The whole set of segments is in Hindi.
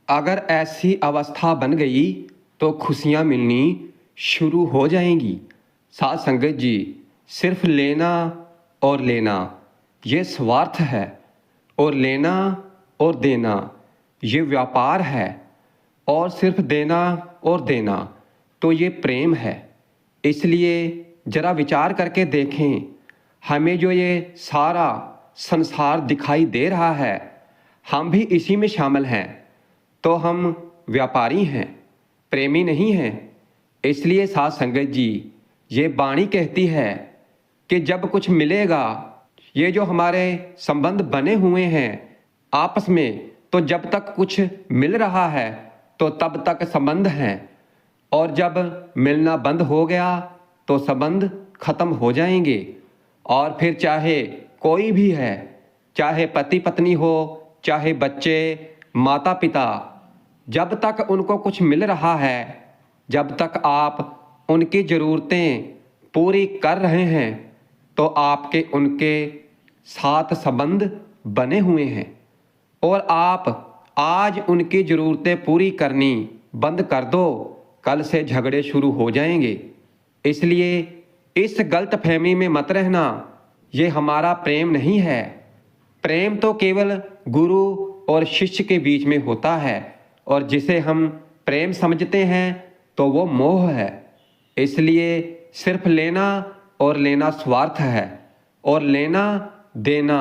अगर ऐसी अवस्था बन गई तो खुशियाँ मिलनी शुरू हो जाएंगी। साथ संगत जी, सिर्फ लेना और लेना ये स्वार्थ है, और लेना और देना ये व्यापार है, और सिर्फ देना और देना तो ये प्रेम है। इसलिए जरा विचार करके देखें, हमें जो ये सारा संसार दिखाई दे रहा है, हम भी इसी में शामिल हैं। तो हम व्यापारी हैं, प्रेमी नहीं हैं। इसलिए साथ संगत जी, ये वाणी कहती है कि जब कुछ मिलेगा, ये जो हमारे संबंध बने हुए हैं आपस में, तो जब तक कुछ मिल रहा है तो तब तक संबंध हैं, और जब मिलना बंद हो गया तो संबंध खत्म हो जाएंगे। और फिर चाहे कोई भी है, चाहे पति पत्नी हो, चाहे बच्चे, माता पिता, जब तक उनको कुछ मिल रहा है, जब तक आप उनकी ज़रूरतें पूरी कर रहे हैं, तो आपके उनके साथ संबंध बने हुए हैं। और आप आज उनकी ज़रूरतें पूरी करनी बंद कर दो, कल से झगड़े शुरू हो जाएंगे। इसलिए इस गलतफहमी में मत रहना, ये हमारा प्रेम नहीं है। प्रेम तो केवल गुरु और शिष्य के बीच में होता है, और जिसे हम प्रेम समझते हैं तो वो मोह है। इसलिए सिर्फ लेना और लेना स्वार्थ है, और लेना देना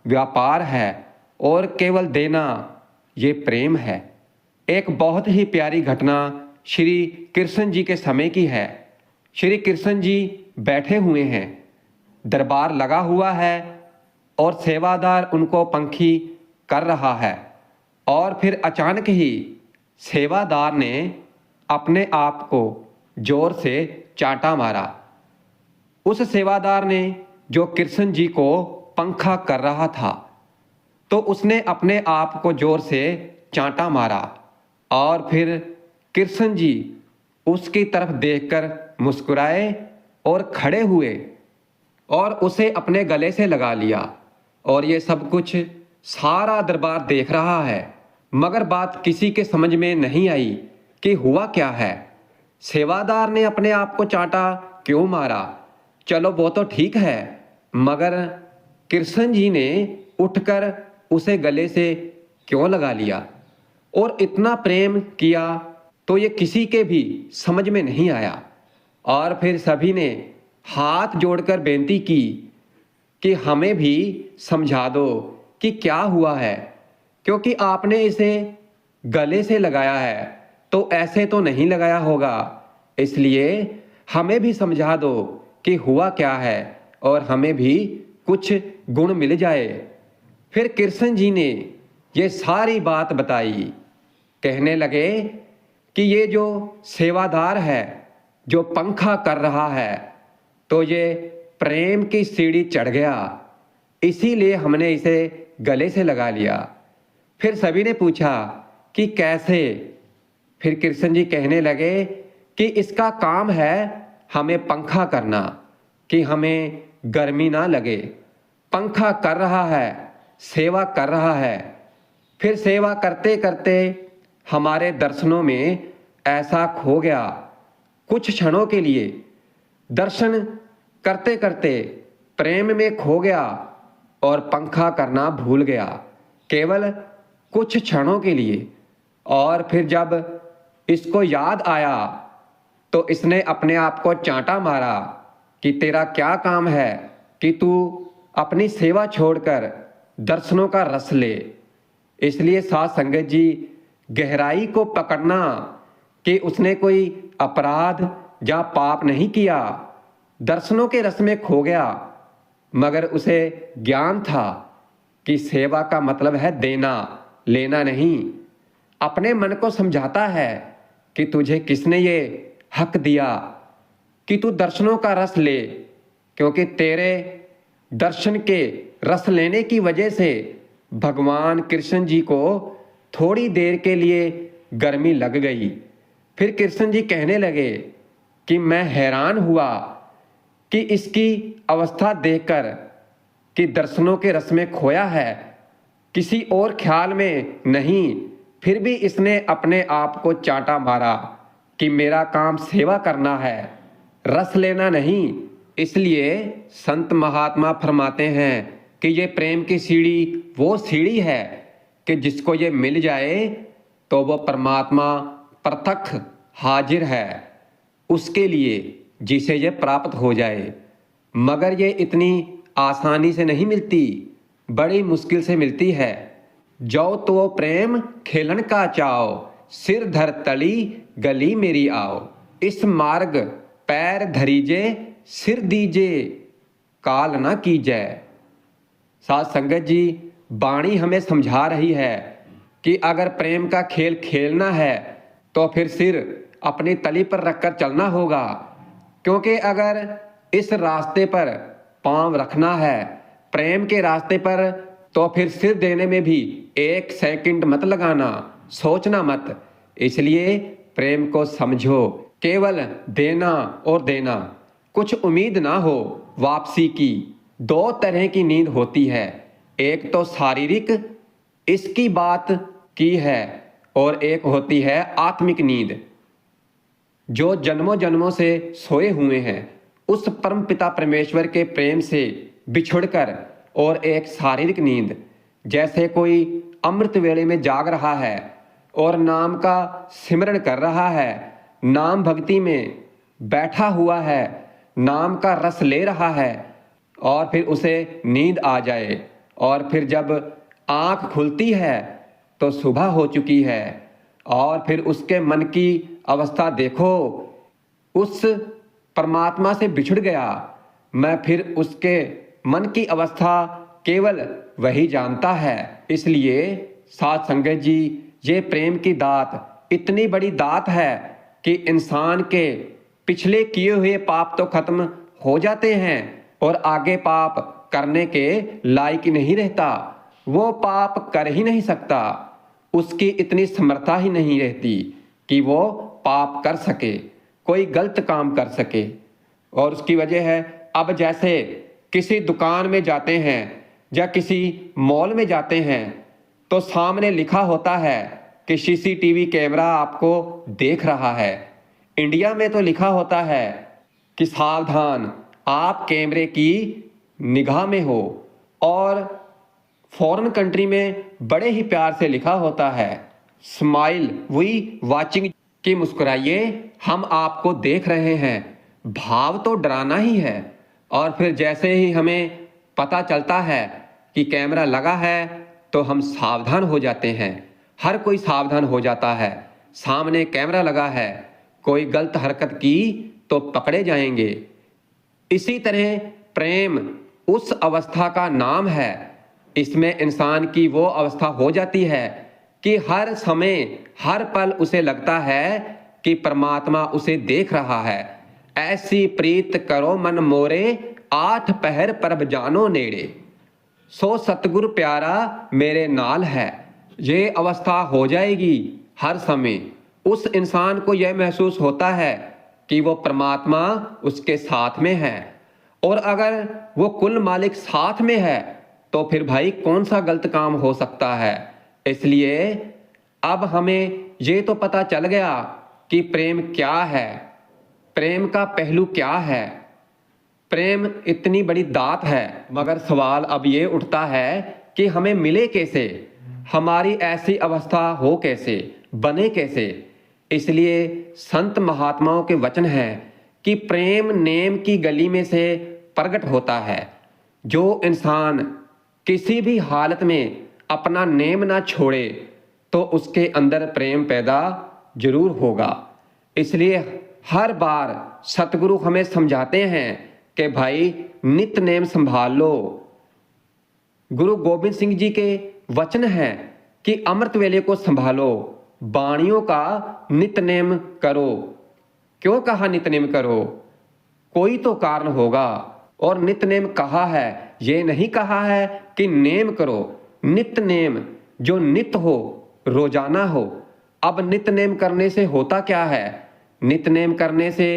व्यापार है, और केवल देना ये प्रेम है। एक बहुत ही प्यारी घटना श्री कृष्ण जी के समय की है। श्री कृष्ण जी बैठे हुए हैं, दरबार लगा हुआ है, और सेवादार उनको पंखी कर रहा है। और फिर अचानक ही सेवादार ने अपने आप को जोर से चांटा मारा। उस सेवादार ने जो कृष्ण जी को पंखा कर रहा था, तो उसने अपने आप को जोर से चांटा मारा, और फिर कृष्ण जी उसकी तरफ देखकर मुस्कुराए और खड़े हुए और उसे अपने गले से लगा लिया। और ये सब कुछ सारा दरबार देख रहा है, मगर बात किसी के समझ में नहीं आई कि हुआ क्या है। सेवादार ने अपने आप को चांटा क्यों मारा, चलो वो तो ठीक है, मगर कृष्ण जी ने उठकर उसे गले से क्यों लगा लिया और इतना प्रेम किया, तो ये किसी के भी समझ में नहीं आया। और फिर सभी ने हाथ जोड़कर बेनती की कि हमें भी समझा दो कि क्या हुआ है, क्योंकि आपने इसे गले से लगाया है तो ऐसे तो नहीं लगाया होगा, इसलिए हमें भी समझा दो कि हुआ क्या है और हमें भी कुछ गुण मिल जाए। फिर कृष्ण जी ने ये सारी बात बताई। कहने लगे कि ये जो सेवादार है, जो पंखा कर रहा है, तो ये प्रेम की सीढ़ी चढ़ गया, इसीलिए हमने इसे गले से लगा लिया। फिर सभी ने पूछा कि कैसे? फिर कृष्ण जी कहने लगे कि इसका काम है हमें पंखा करना, कि हमें गर्मी ना लगे। पंखा कर रहा है, सेवा कर रहा है। फिर सेवा करते करते हमारे दर्शनों में ऐसा खो गया, कुछ क्षणों के लिए दर्शन करते करते प्रेम में खो गया और पंखा करना भूल गया, केवल कुछ क्षणों के लिए। और फिर जब इसको याद आया तो इसने अपने आप को चांटा मारा कि तेरा क्या काम है कि तू अपनी सेवा छोड़कर दर्शनों का रस ले। इसलिए साथ संगत जी, गहराई को पकड़ना कि उसने कोई अपराध या पाप नहीं किया, दर्शनों के रस में खो गया, मगर उसे ज्ञान था कि सेवा का मतलब है देना, लेना नहीं। अपने मन को समझाता है कि तुझे किसने ये हक दिया कि तू दर्शनों का रस ले, क्योंकि तेरे दर्शन के रस लेने की वजह से भगवान कृष्ण जी को थोड़ी देर के लिए गर्मी लग गई। फिर कृष्ण जी कहने लगे कि मैं हैरान हुआ कि इसकी अवस्था देखकर कि दर्शनों के रस में खोया है, किसी और ख्याल में नहीं, फिर भी इसने अपने आप को चांटा मारा कि मेरा काम सेवा करना है, रस लेना नहीं। इसलिए संत महात्मा फरमाते हैं कि ये प्रेम की सीढ़ी वो सीढ़ी है कि जिसको ये मिल जाए तो वो परमात्मा प्रत्यक्ष हाजिर है उसके लिए, जिसे ये प्राप्त हो जाए। मगर ये इतनी आसानी से नहीं मिलती, बड़ी मुश्किल से मिलती है। जो तो प्रेम खेलन का चाओ, सिर धर तली गली मेरी आओ। इस मार्ग पैर धरीजे, सिर दीजे काल ना कीजै। साथ संगत जी, बाणी हमें समझा रही है कि अगर प्रेम का खेल खेलना है तो फिर सिर अपनी तली पर रखकर चलना होगा, क्योंकि अगर इस रास्ते पर पांव रखना है प्रेम के रास्ते पर, तो फिर सिर देने में भी 1 सेकंड मत लगाना, सोचना मत। इसलिए प्रेम को समझो, केवल देना और देना, कुछ उम्मीद ना हो वापसी की। 2 तरह की नींद होती है, एक तो शारीरिक, इसकी बात की है, और एक होती है आत्मिक नींद, जो जन्मों जन्मों से सोए हुए हैं उस परम पिता परमेश्वर के प्रेम से बिछुड़कर। और एक शारीरिक नींद, जैसे कोई अमृत वेले में जाग रहा है और नाम का सिमरण कर रहा है, नाम भक्ति में बैठा हुआ है, नाम का रस ले रहा है, और फिर उसे नींद आ जाए, और फिर जब आंख खुलती है तो सुबह हो चुकी है, और फिर उसके मन की अवस्था देखो, उस परमात्मा से बिछुड़ गया। मैं फिर उसके मन की अवस्था केवल वही जानता है। इसलिए साथ संगत जी, ये प्रेम की दात इतनी बड़ी दात है कि इंसान के पिछले किए हुए पाप तो खत्म हो जाते हैं और आगे पाप करने के लायक नहीं रहता, वो पाप कर ही नहीं सकता, उसकी इतनी समर्था ही नहीं रहती कि वो पाप कर सके, कोई गलत काम कर सके। और उसकी वजह है, अब जैसे किसी दुकान में जाते हैं या किसी मॉल में जाते हैं तो सामने लिखा होता है कि सीसीटीवी कैमरा आपको देख रहा है। इंडिया में तो लिखा होता है कि सावधान, आप कैमरे की निगाह में हो, और फॉरेन कंट्री में बड़े ही प्यार से लिखा होता है स्माइल वी वाचिंग, कि मुस्कुराइए, हम आपको देख रहे हैं। भाव तो डराना ही है। और फिर जैसे ही हमें पता चलता है कि कैमरा लगा है तो हम सावधान हो जाते हैं, हर कोई सावधान हो जाता है। सामने कैमरा लगा है, कोई गलत हरकत की तो पकड़े जाएंगे। इसी तरह प्रेम उस अवस्था का नाम है, इसमें इंसान की वो अवस्था हो जाती है कि हर समय हर पल उसे लगता है कि परमात्मा उसे देख रहा है। ऐसी प्रीत करो मन मोरे, 8 पहर परब जानो नेड़े, सो सतगुरु प्यारा मेरे नाल है। ये अवस्था हो जाएगी हर समय। उस इंसान को यह महसूस होता है कि वो परमात्मा उसके साथ में है, और अगर वो कुल मालिक साथ में है तो फिर भाई कौन सा गलत काम हो सकता है। इसलिए अब हमें ये तो पता चल गया कि प्रेम क्या है, प्रेम का पहलू क्या है, प्रेम इतनी बड़ी दात है। मगर सवाल अब ये उठता है कि हमें मिले कैसे, हमारी ऐसी अवस्था हो कैसे, बने कैसे। इसलिए संत महात्माओं के वचन हैं कि प्रेम नेम की गली में से प्रकट होता है। जो इंसान किसी भी हालत में अपना नेम ना छोड़े तो उसके अंदर प्रेम पैदा जरूर होगा। इसलिए हर बार सतगुरु हमें समझाते हैं कि भाई नित नेम संभाल लो। गुरु गोबिंद सिंह जी के वचन हैं कि अमृत वेले को संभालो, बाणियों का नितनेम करो। क्यों कहा नितनेम करो? कोई तो कारण होगा। और नितनेम कहा है, ये नहीं कहा है कि नेम करो। नितनेम जो नित हो, रोजाना हो। अब नितनेम करने से होता क्या है? नितनेम करने से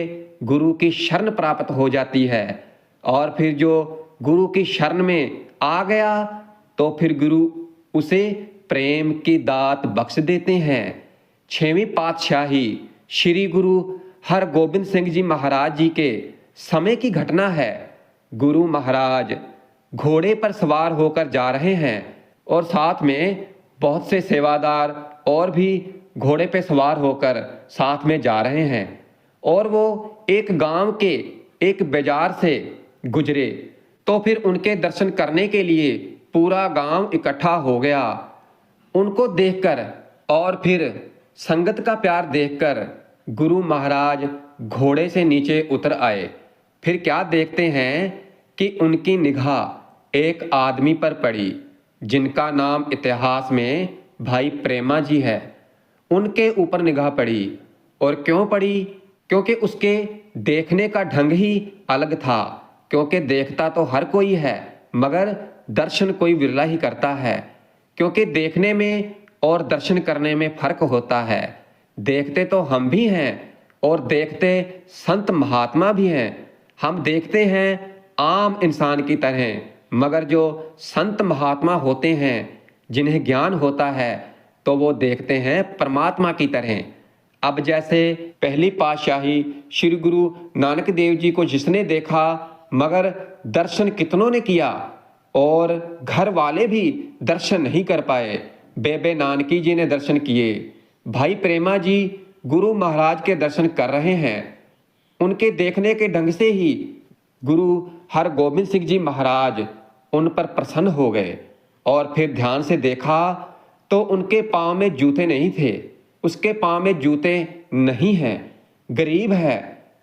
गुरु की शरण प्राप्त हो जाती है, और फिर जो गुरु की शरण में आ गया तो फिर गुरु उसे प्रेम की दात बख्श देते हैं। 6वीं पातशाही श्री गुरु हरगोबिंद सिंह जी महाराज जी के समय की घटना है। गुरु महाराज घोड़े पर सवार होकर जा रहे हैं और साथ में बहुत से सेवादार और भी घोड़े पे सवार होकर साथ में जा रहे हैं। और वो एक गांव के एक बाजार से गुजरे तो फिर उनके दर्शन करने के लिए पूरा गांव इकट्ठा हो गया। उनको देखकर और फिर संगत का प्यार देखकर गुरु महाराज घोड़े से नीचे उतर आए। फिर क्या देखते हैं कि उनकी निगाह एक आदमी पर पड़ी जिनका नाम इतिहास में भाई प्रेमा जी है। उनके ऊपर निगाह पड़ी। और क्यों पड़ी? क्योंकि उसके देखने का ढंग ही अलग था। क्योंकि देखता तो हर कोई है मगर दर्शन कोई विरला ही करता है। क्योंकि देखने में और दर्शन करने में फर्क होता है। देखते तो हम भी हैं और देखते संत महात्मा भी हैं। हम देखते हैं आम इंसान की तरह, मगर जो संत महात्मा होते हैं जिन्हें ज्ञान होता है तो वो देखते हैं परमात्मा की तरह। अब जैसे पहली पातशाही श्री गुरु नानक देव जी को जिसने देखा मगर दर्शन कितनों ने किया और घर वाले भी दर्शन नहीं कर पाए। बेबे नानकी जी ने दर्शन किए। भाई प्रेमा जी गुरु महाराज के दर्शन कर रहे हैं। उनके देखने के ढंग से ही गुरु हरगोबिंद सिंह जी महाराज उन पर प्रसन्न हो गए। और फिर ध्यान से देखा तो उनके पाँव में जूते नहीं थे। उसके पाँव में जूते नहीं हैं, गरीब है।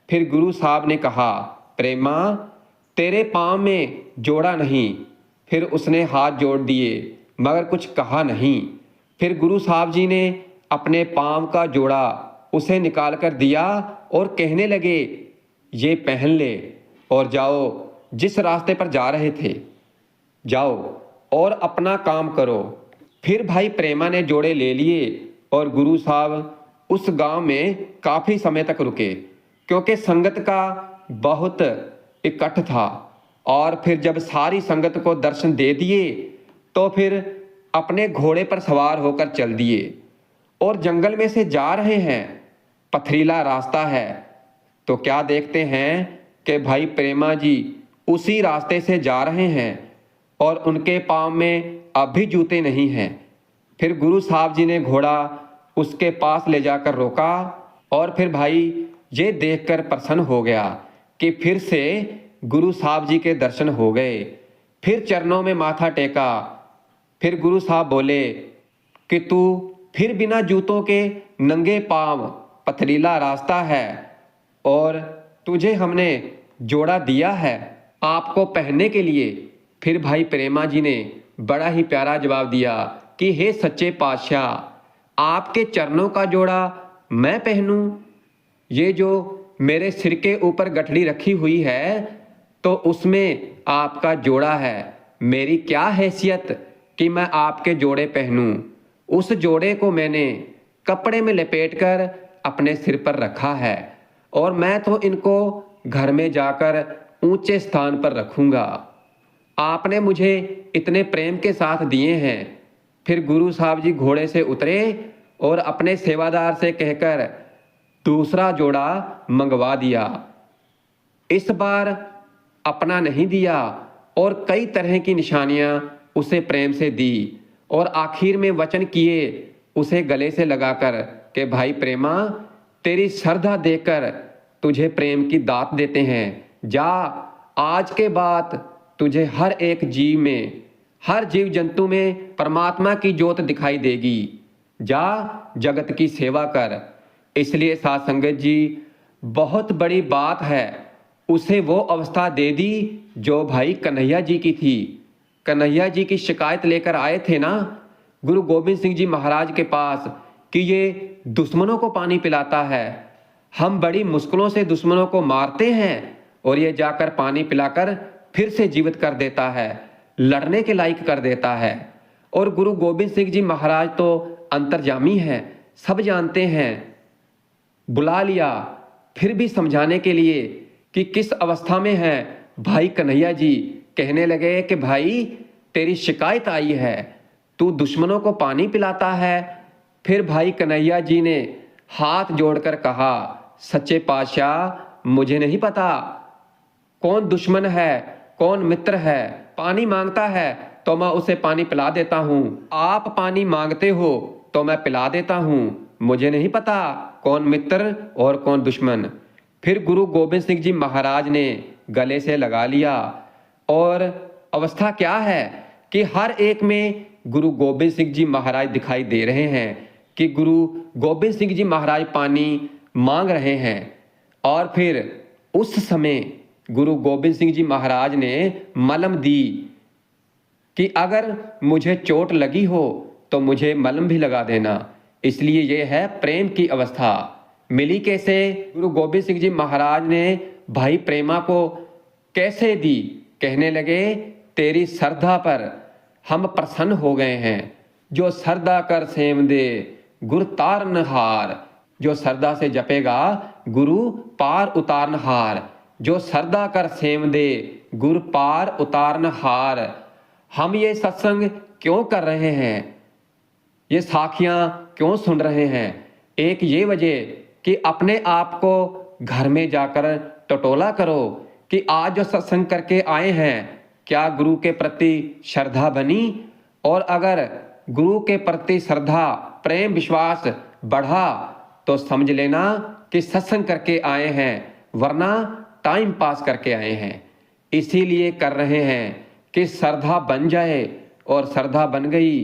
फिर गुरु साहब ने कहा, प्रेमा तेरे पाँव में जोड़ा नहीं। फिर उसने हाथ जोड़ दिए मगर कुछ कहा नहीं। फिर गुरु साहब जी ने अपने पाँव का जोड़ा उसे निकाल कर दिया और कहने लगे, ये पहन ले और जाओ जिस रास्ते पर जा रहे थे जाओ और अपना काम करो। फिर भाई प्रेमा ने जोड़े ले लिए और गुरु साहब उस गांव में काफ़ी समय तक रुके क्योंकि संगत का बहुत इकट्ठ था। और फिर जब सारी संगत को दर्शन दे दिए तो फिर अपने घोड़े पर सवार होकर चल दिए और जंगल में से जा रहे हैं। पथरीला रास्ता है तो क्या देखते हैं कि भाई प्रेमा जी उसी रास्ते से जा रहे हैं और उनके पाँव में अब भी जूते नहीं हैं। फिर गुरु साहब जी ने घोड़ा उसके पास ले जाकर रोका और फिर भाई ये देखकर प्रसन्न हो गया कि फिर से गुरु साहब जी के दर्शन हो गए। फिर चरणों में माथा टेका। फिर गुरु साहब बोले कि तू फिर बिना जूतों के नंगे पाँव, पथरीला रास्ता है और तुझे हमने जोड़ा दिया है आपको पहनने के लिए। फिर भाई प्रेमा जी ने बड़ा ही प्यारा जवाब दिया कि हे सच्चे पातशाह, आपके चरणों का जोड़ा मैं पहनूं? ये जो मेरे सिर के ऊपर गठड़ी रखी हुई है तो उसमें आपका जोड़ा है। मेरी क्या हैसियत कि मैं आपके जोड़े पहनूं? उस जोड़े को मैंने कपड़े में लपेटकर अपने सिर पर रखा है और मैं तो इनको घर में जाकर ऊंचे स्थान पर रखूंगा। आपने मुझे इतने प्रेम के साथ दिए हैं। फिर गुरु साहब जी घोड़े से उतरे और अपने सेवादार से कहकर दूसरा जोड़ा मंगवा दिया। इस बार अपना नहीं दिया और कई तरह की निशानियां उसे प्रेम से दी और आखिर में वचन किए उसे गले से लगाकर कि भाई प्रेमा, तेरी श्रद्धा देखकर तुझे प्रेम की दात देते हैं। जा, आज के बाद तुझे हर एक जीव में, हर जीव जंतु में परमात्मा की ज्योत दिखाई देगी। जा, जगत की सेवा कर। इसलिए साध संगत जी, बहुत बड़ी बात है उसे वो अवस्था दे दी जो भाई कन्हैया जी की थी। कन्हैया जी की शिकायत लेकर आए थे ना गुरु गोबिंद सिंह जी महाराज के पास कि ये दुश्मनों को पानी पिलाता है, हम बड़ी मुश्किलों से दुश्मनों को मारते हैं और ये जाकर पानी पिलाकर फिर से जीवित कर देता है, लड़ने के लायक कर देता है। और गुरु गोबिंद सिंह जी महाराज तो अंतर्यामी हैं, सब जानते हैं। बुला लिया फिर भी समझाने के लिए कि किस अवस्था में है भाई कन्हैया जी। कहने लगे कि भाई तेरी शिकायत आई है, तू दुश्मनों को पानी पिलाता है। फिर भाई कन्हैया जी ने हाथ जोड़कर कहा, सच्चे पातशाह मुझे नहीं पता कौन दुश्मन है कौन मित्र है। पानी मांगता है तो मैं उसे पानी पिला देता हूँ, आप पानी मांगते हो तो मैं पिला देता हूँ, मुझे नहीं पता कौन मित्र और कौन दुश्मन। फिर गुरु गोबिंद सिंह जी महाराज ने गले से लगा लिया और अवस्था क्या है कि हर एक में गुरु गोबिंद सिंह जी महाराज दिखाई दे रहे हैं कि गुरु गोबिंद सिंह जी महाराज पानी मांग रहे हैं। और फिर उस समय गुरु गोबिंद सिंह जी महाराज ने मलम दी कि अगर मुझे चोट लगी हो तो मुझे मलम भी लगा देना। इसलिए यह है प्रेम की अवस्था। मिली कैसे? गुरु गोबिंद सिंह जी महाराज ने भाई प्रेमा को कैसे दी? कहने लगे, तेरी श्रद्धा पर हम प्रसन्न हो गए हैं। जो श्रद्धा कर सेम दे गुरु तारन हार। जो श्रद्धा से जपेगा गुरु पार उतारन हार। जो श्रद्धा कर सेम दे गुरु पार उतारन हार। हम ये सत्संग क्यों कर रहे हैं, ये साखियां क्यों सुन रहे हैं? एक ये वजह कि अपने आप को घर में जाकर टटोला करो कि आज जो सत्संग करके आए हैं क्या गुरु के प्रति श्रद्धा बनी? और अगर गुरु के प्रति श्रद्धा प्रेम विश्वास बढ़ा तो समझ लेना कि सत्संग करके आए हैं, वरना टाइम पास करके आए हैं। इसीलिए कर रहे हैं कि श्रद्धा बन जाए, और श्रद्धा बन गई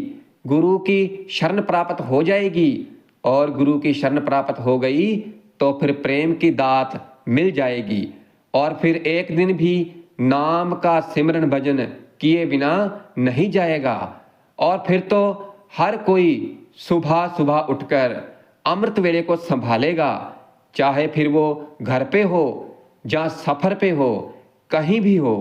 गुरु की शरण प्राप्त हो जाएगी, और गुरु की शरण प्राप्त हो गई तो फिर प्रेम की दात मिल जाएगी। और फिर एक दिन भी नाम का सिमरन भजन किए बिना नहीं जाएगा। और फिर तो हर कोई सुबह सुबह उठकर अमृत वेले को संभालेगा, चाहे फिर वो घर पे हो या सफर पे हो, कहीं भी हो।